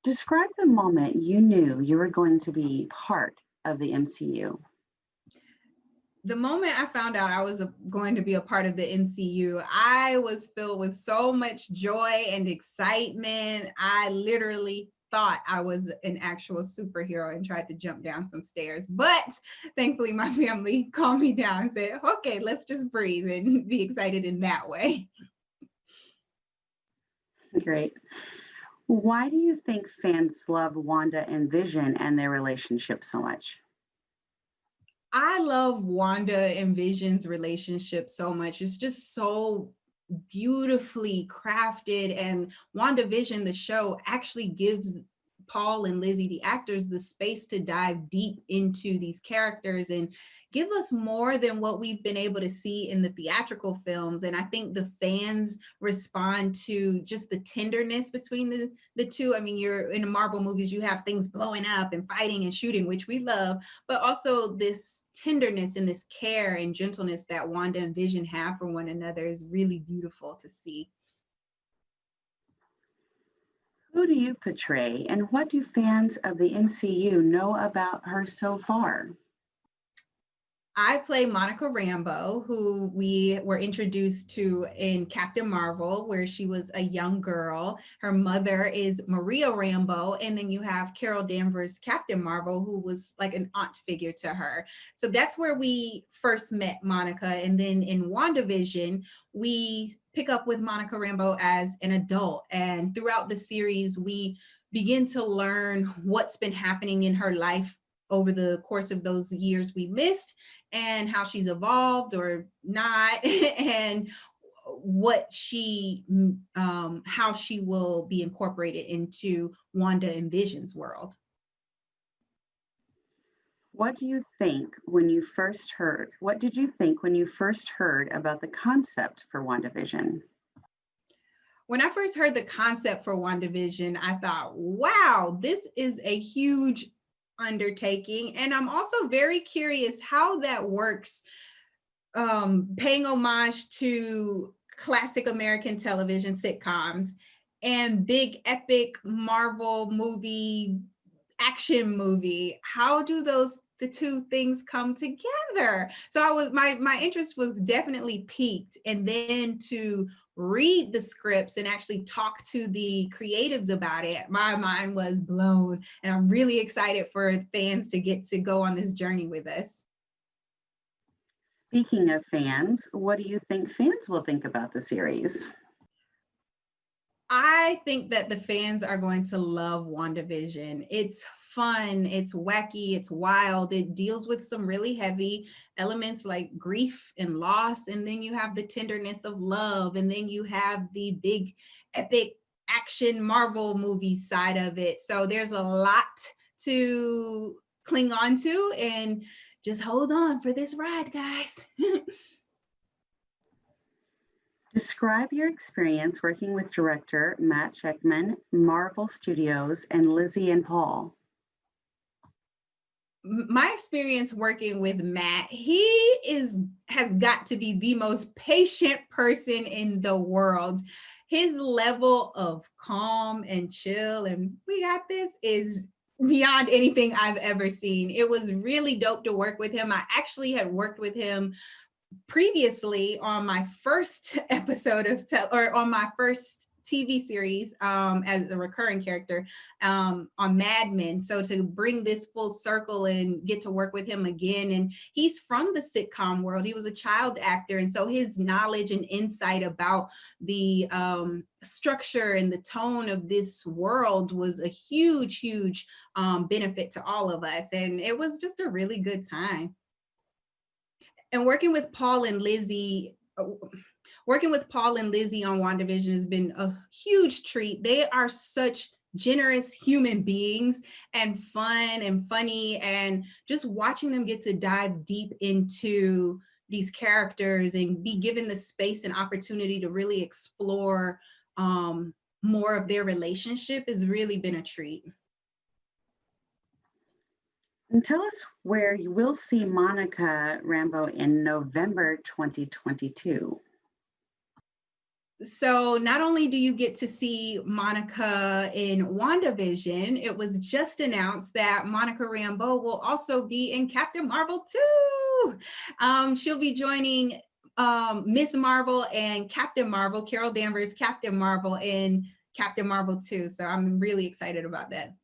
Describe the moment you knew you were going to be part of the MCU. The moment I found out I was going to be a part of the MCU, I was filled with so much joy and excitement. I literally thought I was an actual superhero and tried to jump down some stairs. But thankfully, my family calmed me down and said, okay, let's just breathe and be excited in that way. Great. Why do you think fans love Wanda and Vision and their relationship so much? I love Wanda and Vision's relationship so much. It's just so beautifully crafted. And WandaVision, the show, actually gives Paul and Lizzie, the actors, the space to dive deep into these characters and give us more than what we've been able to see in the theatrical films. And I think the fans respond to just the tenderness between the two. I mean, you're in the Marvel movies, you have things blowing up and fighting and shooting, which we love, but also this tenderness and this care and gentleness that Wanda and Vision have for one another is really beautiful to see. Who do you portray, and what do fans of the MCU know about her so far? I play Monica Rambeau, who we were introduced to in Captain Marvel, where she was a young girl. Her mother is Maria Rambeau, and then you have Carol Danvers, Captain Marvel, who was like an aunt figure to her. So that's where we first met Monica. And then in WandaVision, we pick up with Monica Rambeau as an adult. And throughout the series, we begin to learn what's been happening in her life over the course of those years we missed, and how she's evolved or not, and what how she will be incorporated into Wanda and Vision's world. What do you think when you first heard? What did you think when you first heard about the concept for WandaVision? When I first heard the concept for WandaVision, I thought, wow, this is a huge undertaking. And I'm also very curious how that works, paying homage to classic American television sitcoms and big epic Marvel movie, action movie. How do those the two things come together? So I was my interest was definitely piqued, and then to read the scripts and actually talk to the creatives about it, my mind was blown, and I'm really excited for fans to get to go on this journey with us. Speaking of fans, what do you think fans will think about the series? I think that the fans are going to love WandaVision. It's fun, it's wacky, it's wild. It deals with some really heavy elements like grief and loss. And then you have the tenderness of love. And then you have the big, epic action Marvel movie side of it. So there's a lot to cling on to. And just hold on for this ride, guys. Describe your experience working with director Matt Sheckman, Marvel Studios, and Lizzie and Paul. My experience working with Matt, he is has got to be the most patient person in the world. His level of calm and chill and we got this is beyond anything I've ever seen. It was really dope to work with him. I actually had worked with him previously on my first episode of or on my first TV series, as a recurring character, on Mad Men. So to bring this full circle and get to work with him again, and he's from the sitcom world. He was a child actor, and so his knowledge and insight about the structure and the tone of this world was a huge, huge benefit to all of us, and it was just a really good time. And working with Paul and Lizzie on WandaVision has been a huge treat. They are such generous human beings and fun and funny, and just watching them get to dive deep into these characters and be given the space and opportunity to really explore more of their relationship has really been a treat. And tell us where you will see Monica Rambeau in November 2022. So not only do you get to see Monica in WandaVision, it was just announced that Monica Rambeau will also be in Captain Marvel 2. She'll be joining Miss Marvel and Captain Marvel, Carol Danvers, Captain Marvel in Captain Marvel 2. So I'm really excited about that.